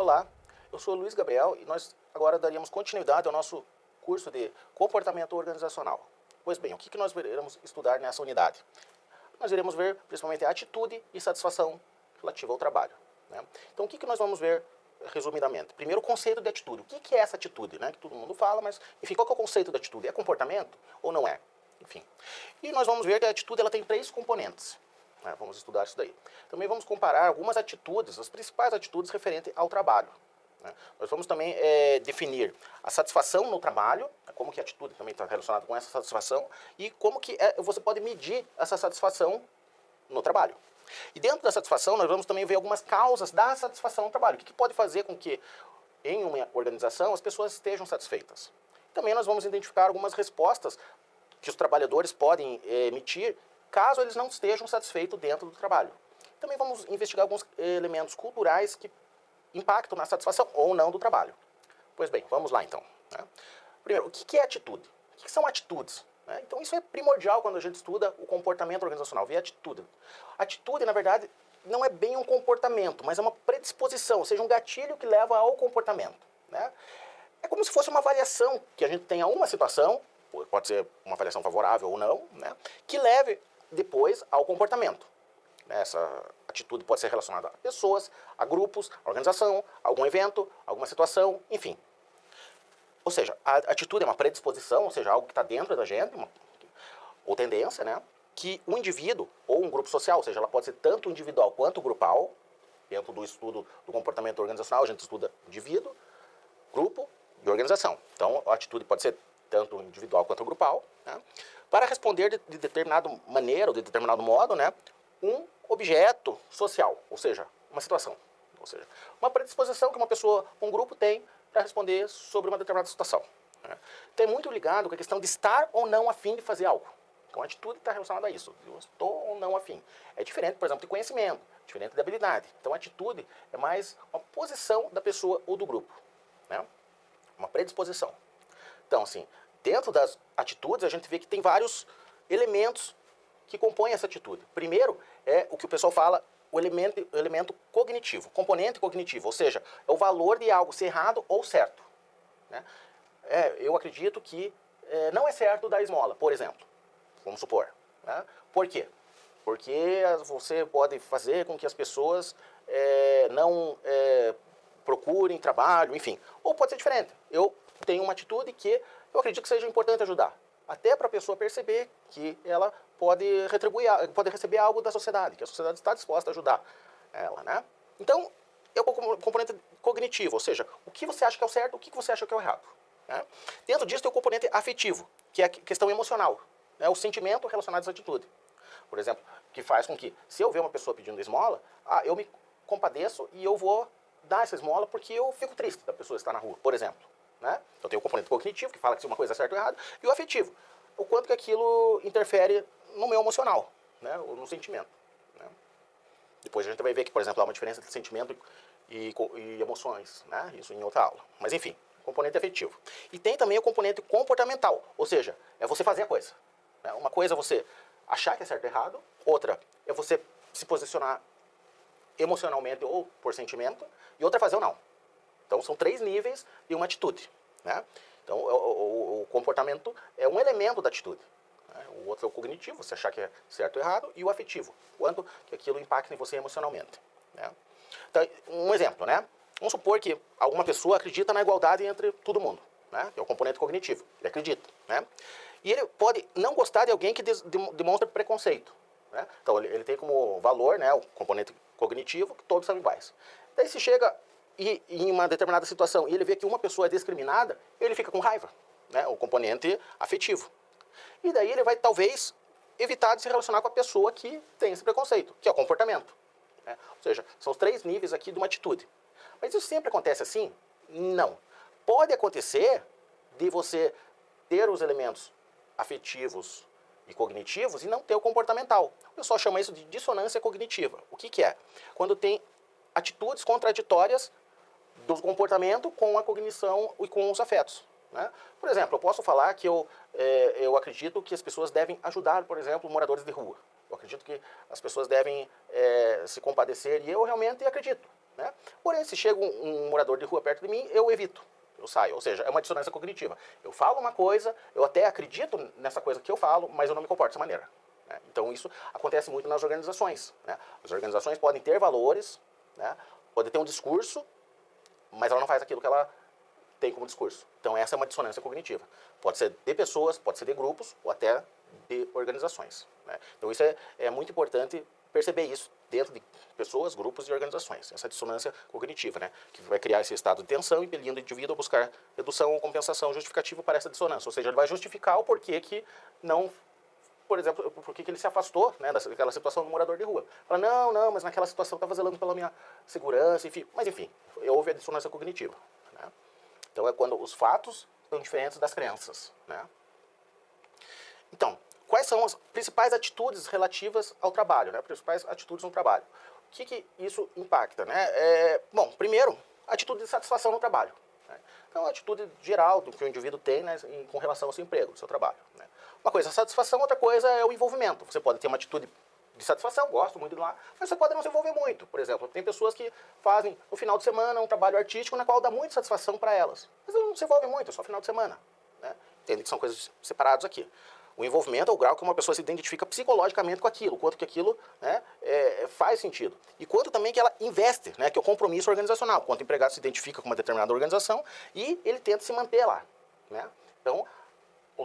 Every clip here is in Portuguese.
Olá, eu sou o Luiz Gabriel e nós agora daríamos continuidade ao nosso curso de comportamento organizacional. Pois bem, o que nós iremos estudar nessa unidade? Nós iremos ver principalmente a atitude e satisfação relativa ao trabalho, né? Então o que nós vamos ver resumidamente? Primeiro, o conceito de atitude. O que é essa atitude, né? Que todo mundo fala, mas enfim, qual que é o conceito da atitude? É comportamento ou não é? Enfim. E nós vamos ver que a atitude ela tem 3 componentes. Vamos estudar isso daí. Também vamos comparar algumas atitudes, as principais atitudes referentes ao trabalho. Nós vamos também definir a satisfação no trabalho, como que a atitude também está relacionada com essa satisfação, e como que você pode medir essa satisfação no trabalho. E dentro da satisfação, nós vamos também ver algumas causas da satisfação no trabalho. O que pode fazer com que, em uma organização, as pessoas estejam satisfeitas. Também nós vamos identificar algumas respostas que os trabalhadores podem emitir caso eles não estejam satisfeitos dentro do trabalho. Também vamos investigar alguns elementos culturais que impactam na satisfação ou não do trabalho. Pois bem, vamos lá então. Primeiro, o que é atitude? O que são atitudes? Então isso é primordial quando a gente estuda o comportamento organizacional, ver a atitude. Atitude, na verdade, não é bem um comportamento, mas é uma predisposição, ou seja, um gatilho que leva ao comportamento. É como se fosse uma avaliação que a gente tem a uma situação, pode ser uma avaliação favorável ou não, que leve depois ao comportamento. Essa atitude pode ser relacionada a pessoas, a grupos, a organização, a algum evento, alguma situação, enfim. Ou seja, a atitude é uma predisposição, ou seja, algo que está dentro da gente, ou tendência, que um indivíduo ou um grupo social, ou seja, ela pode ser tanto individual quanto grupal. Dentro do estudo do comportamento organizacional, a gente estuda indivíduo, grupo e organização. Então, a atitude pode ser tanto individual quanto grupal, para responder de determinada maneira ou de determinado modo, um objeto social, ou seja, uma situação, ou seja, uma predisposição que uma pessoa, um grupo tem para responder sobre uma determinada situação. Então é muito ligado com a questão de estar ou não afim de fazer algo. Então a atitude está relacionada a isso, eu estou ou não afim. É diferente, por exemplo, de conhecimento, diferente de habilidade. Então a atitude é mais uma posição da pessoa ou do grupo, uma predisposição. Então, assim, dentro das atitudes, a gente vê que tem vários elementos que compõem essa atitude. Primeiro, é o que o pessoal fala, o elemento cognitivo, componente cognitivo, ou seja, é o valor de algo ser errado ou certo. Eu acredito que não é certo dar esmola, por exemplo, vamos supor. Por quê? Porque você pode fazer com que as pessoas não procurem trabalho, enfim. Ou pode ser diferente. Eu tenho uma atitude que eu acredito que seja importante ajudar. Até para a pessoa perceber que ela pode retribuir, pode receber algo da sociedade, que a sociedade está disposta a ajudar ela, Então, é o componente cognitivo, ou seja, o que você acha que é o certo, o que você acha que é o errado. Dentro disso tem o componente afetivo, que é a questão emocional, o sentimento relacionado a essa atitude. Por exemplo, que faz com que, se eu ver uma pessoa pedindo esmola, eu me compadeço e eu vou dar essa esmola porque eu fico triste da pessoa estar na rua, por exemplo. Então tem o componente cognitivo, que fala que se uma coisa é certa ou errada, e o afetivo, o quanto que aquilo interfere no meu emocional, ou no sentimento. Depois a gente vai ver que, por exemplo, há uma diferença entre sentimento e emoções, isso em outra aula. Mas enfim, componente afetivo. E tem também o componente comportamental, ou seja, é você fazer a coisa. Uma coisa é você achar que é certo ou errado, outra é você se posicionar emocionalmente ou por sentimento, e outra é fazer ou não. Então são 3 níveis de uma atitude. Então o comportamento é um elemento da atitude. O outro é o cognitivo, você achar que é certo ou errado, e o afetivo, quanto que aquilo impacta em você emocionalmente. Então, um exemplo, vamos supor que alguma pessoa acredita na igualdade entre todo mundo, que é o componente cognitivo, ele acredita. E ele pode não gostar de alguém que demonstra preconceito. Então ele tem como valor, o componente cognitivo, que todos são iguais. Daí se chega em uma determinada situação e ele vê que uma pessoa é discriminada, ele fica com raiva, o componente afetivo. E daí ele vai talvez evitar de se relacionar com a pessoa que tem esse preconceito, que é o comportamento. Ou seja, são os 3 níveis aqui de uma atitude. Mas isso sempre acontece assim? Não. Pode acontecer de você ter os elementos afetivos e cognitivos e não ter o comportamental. O pessoal chama isso de dissonância cognitiva. O que é? Quando tem atitudes contraditórias do comportamento com a cognição e com os afetos. Por exemplo, eu posso falar que eu acredito que as pessoas devem ajudar, por exemplo, moradores de rua. Eu acredito que as pessoas devem se compadecer, e eu realmente acredito. né? Porém, se chega um morador de rua perto de mim, eu evito, eu saio. Ou seja, é uma dissonância cognitiva. Eu falo uma coisa, eu até acredito nessa coisa que eu falo, mas eu não me comporto dessa maneira. Né? Então, isso acontece muito nas organizações. Né? As organizações podem ter valores, né? Pode ter um discurso, mas ela não faz aquilo que ela tem como discurso. Então, essa é uma dissonância cognitiva. Pode ser de pessoas, pode ser de grupos, ou até de organizações. Né? Então, isso é muito importante perceber isso dentro de pessoas, grupos e organizações. Essa dissonância cognitiva, né? Que vai criar esse estado de tensão, impelindo o indivíduo a buscar redução ou compensação justificativa para essa dissonância. Ou seja, ele vai justificar o porquê que não... Por exemplo, por que ele se afastou, né, daquela situação do morador de rua. Fala, não, mas naquela situação eu estava zelando pela minha segurança, enfim. Mas, enfim, houve a dissonância cognitiva. Né? Então, é quando os fatos são diferentes das crenças. Né? Então, quais são as principais atitudes relativas ao trabalho? Né? Principais atitudes no trabalho. O que isso impacta? Né? Bom, primeiro, atitude de satisfação no trabalho. Né? Então, a atitude geral do que o indivíduo tem, né, com relação ao seu emprego, ao seu trabalho. Né? Uma coisa é a satisfação, outra coisa é o envolvimento. Você pode ter uma atitude de satisfação, gosto muito de lá, mas você pode não se envolver muito. Por exemplo, tem pessoas que fazem no final de semana um trabalho artístico na qual dá muita satisfação para elas. Mas elas não se envolvem muito, é só final de semana. Né? Entende que são coisas separadas aqui. O envolvimento é o grau que uma pessoa se identifica psicologicamente com aquilo, quanto que aquilo, né, faz sentido. E quanto também que ela investe, né, que é o compromisso organizacional. Quanto o empregado se identifica com uma determinada organização e ele tenta se manter lá. Né? Então,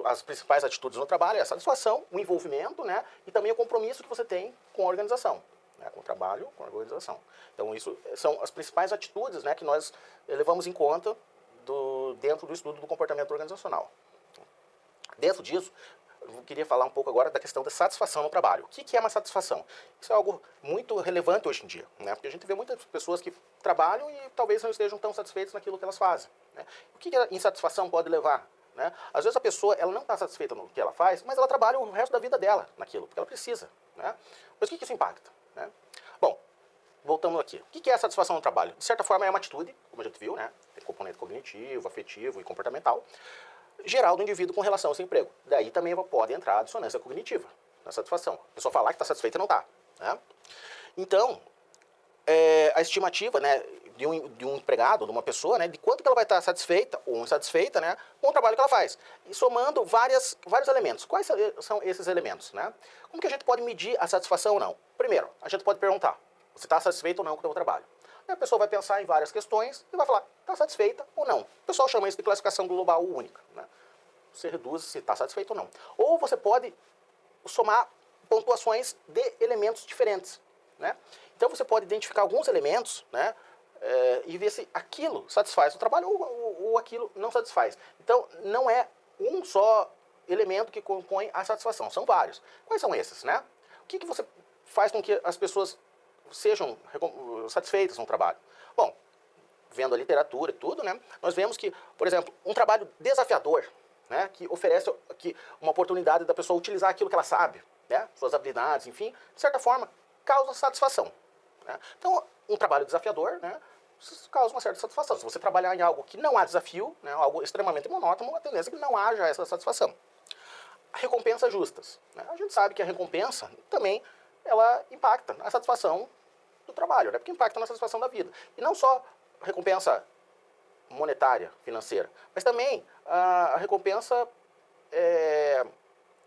as principais atitudes no trabalho é a satisfação, o envolvimento, né, e também o compromisso que você tem com a organização, né, com o trabalho, com a organização. Então, isso são as principais atitudes, né, que nós levamos em conta dentro do estudo do comportamento organizacional. Dentro disso, eu queria falar um pouco agora da questão da satisfação no trabalho. O que é uma satisfação? Isso é algo muito relevante hoje em dia, né? Porque a gente vê muitas pessoas que trabalham e talvez não estejam tão satisfeitas naquilo que elas fazem. Né? O que a insatisfação pode levar? Né? Às vezes a pessoa ela não está satisfeita no que ela faz, mas ela trabalha o resto da vida dela naquilo, porque ela precisa. Né? Mas o que isso impacta? Né? Bom, voltamos aqui. O que é a satisfação no trabalho? De certa forma é uma atitude, como a gente viu, né? Tem componente cognitivo, afetivo e comportamental, geral do indivíduo com relação ao seu emprego. Daí também pode entrar a dissonância cognitiva, na satisfação. A pessoa falar que está satisfeita e não está. Né? Então, a estimativa, né, de um empregado, de uma pessoa, né, de quanto que ela vai estar satisfeita ou insatisfeita, né, com o trabalho que ela faz. E somando vários elementos. Quais são esses elementos? Né? Como que a gente pode medir a satisfação ou não? Primeiro, a gente pode perguntar, você está satisfeito ou não com o seu trabalho? Aí a pessoa vai pensar em várias questões e vai falar, está satisfeita ou não. O pessoal chama isso de classificação global única. Né? Você reduz se está satisfeito ou não. Ou você pode somar pontuações de elementos diferentes. Né? Então você pode identificar alguns elementos, né, e ver se aquilo satisfaz o trabalho ou aquilo não satisfaz. Então não é um só elemento que compõe a satisfação, são vários. Quais são esses? Né? O que você faz com que as pessoas sejam satisfeitas no trabalho? Bom, vendo a literatura e tudo, né, nós vemos que, por exemplo, um trabalho desafiador, né, que oferece uma oportunidade da pessoa utilizar aquilo que ela sabe, né, suas habilidades, enfim, de certa forma, causa satisfação. Né? Então, um trabalho desafiador, né, causa uma certa satisfação. Se você trabalhar em algo que não há desafio, né, algo extremamente monótono, a tendência é que não haja essa satisfação. Recompensas justas. Né? A gente sabe que a recompensa também ela impacta na satisfação do trabalho, né? Porque impacta na satisfação da vida. E não só recompensa monetária, financeira, mas também a recompensa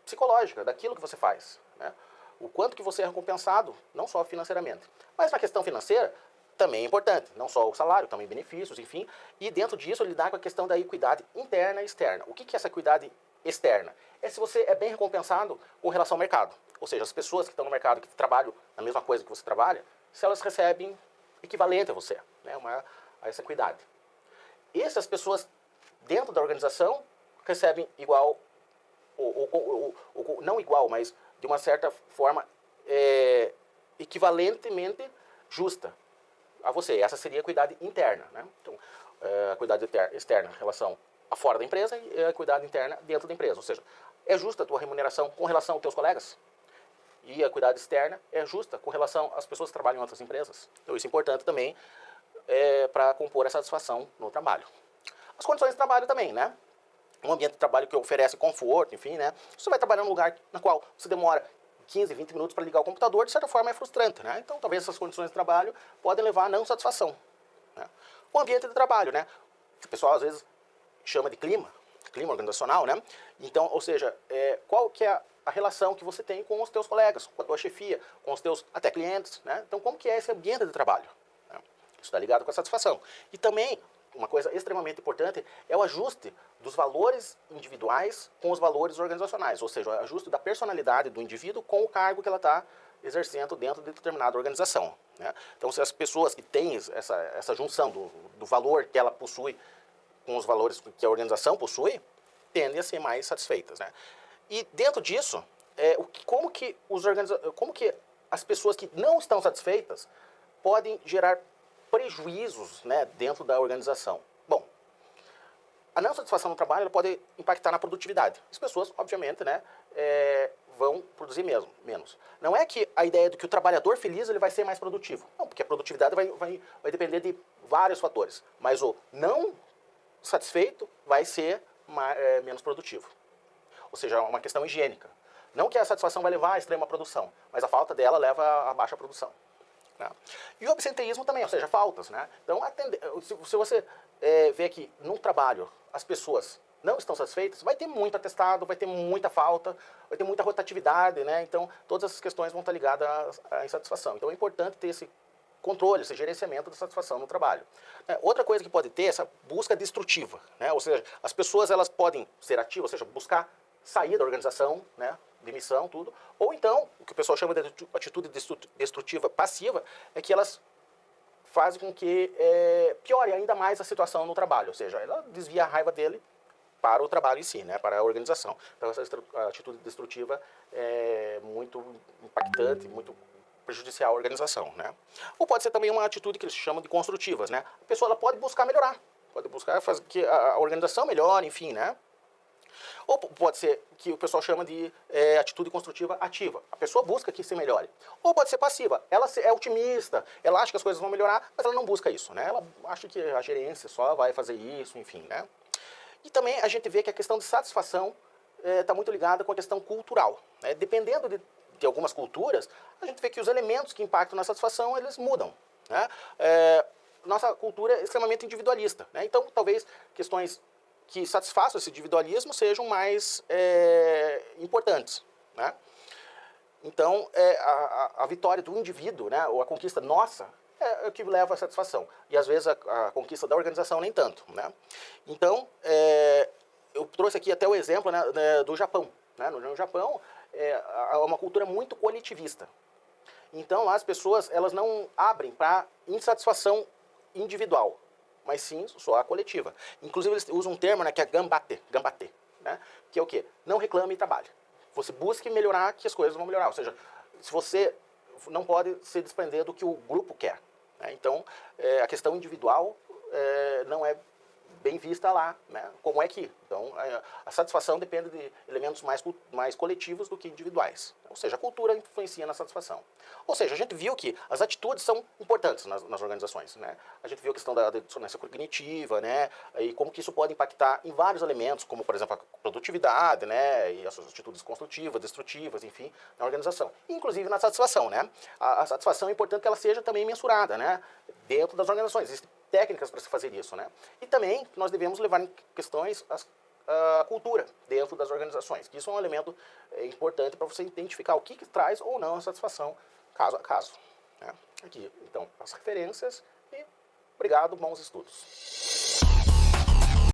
psicológica daquilo que você faz. Né? O quanto que você é recompensado, não só financeiramente. Mas na questão financeira, também é importante. Não só o salário, também benefícios, enfim. E dentro disso, lidar com a questão da equidade interna e externa. O que é essa equidade externa? É se você é bem recompensado com relação ao mercado. Ou seja, as pessoas que estão no mercado, que trabalham na mesma coisa que você trabalha, se elas recebem equivalente a você, né, a essa equidade. E se as pessoas dentro da organização recebem igual, ou não igual, mas de uma certa forma equivalentemente justa a você. Essa seria a equidade interna. Né? Então, a equidade externa em relação a fora da empresa e a equidade interna dentro da empresa. Ou seja, é justa a tua remuneração com relação aos teus colegas? E a equidade externa é justa com relação às pessoas que trabalham em outras empresas. Então isso é importante também para compor a satisfação no trabalho. As condições de trabalho também, né? Um ambiente de trabalho que oferece conforto, enfim, né? Você vai trabalhar num lugar na qual você demora 15, 20 minutos para ligar o computador, de certa forma é frustrante, né? Então, talvez essas condições de trabalho podem levar a não satisfação, né? O ambiente de trabalho, né? O pessoal às vezes chama de clima organizacional, né? Então, ou seja, qual que é a relação que você tem com os teus colegas, com a tua chefia, com os teus até clientes, né? Então, como que é esse ambiente de trabalho, né? Isso está ligado com a satisfação. E também, uma coisa extremamente importante é o ajuste dos valores individuais com os valores organizacionais, ou seja, o ajuste da personalidade do indivíduo com o cargo que ela está exercendo dentro de determinada organização, né? Então, se as pessoas que têm essa junção do valor que ela possui com os valores que a organização possui, tendem a ser mais satisfeitas, né? E dentro disso, como que as pessoas que não estão satisfeitas podem gerar prejuízos, né, dentro da organização? Bom, a não satisfação no trabalho ela pode impactar na produtividade. As pessoas, obviamente, né, vão produzir menos. Não é que a ideia de que o trabalhador feliz ele vai ser mais produtivo. Não, porque a produtividade vai depender de vários fatores. Mas o não satisfeito vai ser menos produtivo. Ou seja, é uma questão higiênica. Não que a satisfação vai levar à extrema produção, mas a falta dela leva à baixa produção, né? E o absenteísmo também, ou seja, faltas, né? Então, se você vê que num trabalho as pessoas não estão satisfeitas, vai ter muito atestado, vai ter muita falta, vai ter muita rotatividade, né? Então, todas essas questões vão estar ligadas à insatisfação. Então, é importante ter esse controle, esse gerenciamento da satisfação no trabalho. Outra coisa que pode ter é essa busca destrutiva, né? Ou seja, as pessoas elas podem ser ativas, ou seja, buscar sair da organização, né? Demissão, tudo. Ou então, o que o pessoal chama de atitude destrutiva passiva, é que elas fazem com que piore ainda mais a situação no trabalho, ou seja, ela desvia a raiva dele para o trabalho em si, né, para a organização. Então, essa atitude destrutiva é muito impactante, muito prejudicial à organização, né? Ou pode ser também uma atitude que eles chamam de construtivas, né? A pessoa ela pode buscar melhorar, pode buscar fazer que a organização melhore, enfim, né? Ou pode ser que o pessoal chama de atitude construtiva ativa. A pessoa busca que se melhore. Ou pode ser passiva. Ela é otimista, ela acha que as coisas vão melhorar, mas ela não busca isso, né? Ela acha que a gerência só vai fazer isso, enfim, né? E também a gente vê que a questão de satisfação está muito ligada com a questão cultural, né? Dependendo de algumas culturas, a gente vê que os elementos que impactam na satisfação, eles mudam, né? Nossa cultura é extremamente individualista, né? Então, talvez questões que satisfaçam esse individualismo sejam mais importantes, né? Então, a vitória do indivíduo, né, ou a conquista nossa, é o que leva à satisfação. E, às vezes, a conquista da organização nem tanto, né? Então, eu trouxe aqui até o exemplo, né, do Japão, né? No Japão, é uma cultura muito coletivista. Então, lá as pessoas elas não abrem para insatisfação individual, mas sim só a coletiva. Inclusive, eles usam um termo, né, que é gambate, né? Que é o quê? Não reclame e trabalhe. Você busque melhorar que as coisas vão melhorar. Ou seja, se você não pode se desprender do que o grupo quer, né? Então, a questão individual não é bem vista lá, né, como é aqui. Então, a satisfação depende de elementos mais coletivos do que individuais. Ou seja, a cultura influencia na satisfação. Ou seja, a gente viu que as atitudes são importantes nas organizações, né? A gente viu a questão da dissonância cognitiva, né, e como que isso pode impactar em vários elementos, como, por exemplo, a produtividade, né, e as suas atitudes construtivas, destrutivas, enfim, na organização. Inclusive na satisfação, né? A satisfação é importante que ela seja também mensurada, né, dentro das organizações. Existem técnicas para se fazer isso, né? E também nós devemos levar em questões a cultura dentro das organizações, que isso é um elemento importante para você identificar o que traz ou não a satisfação caso a caso, né? Aqui, então, as referências e obrigado, bons estudos.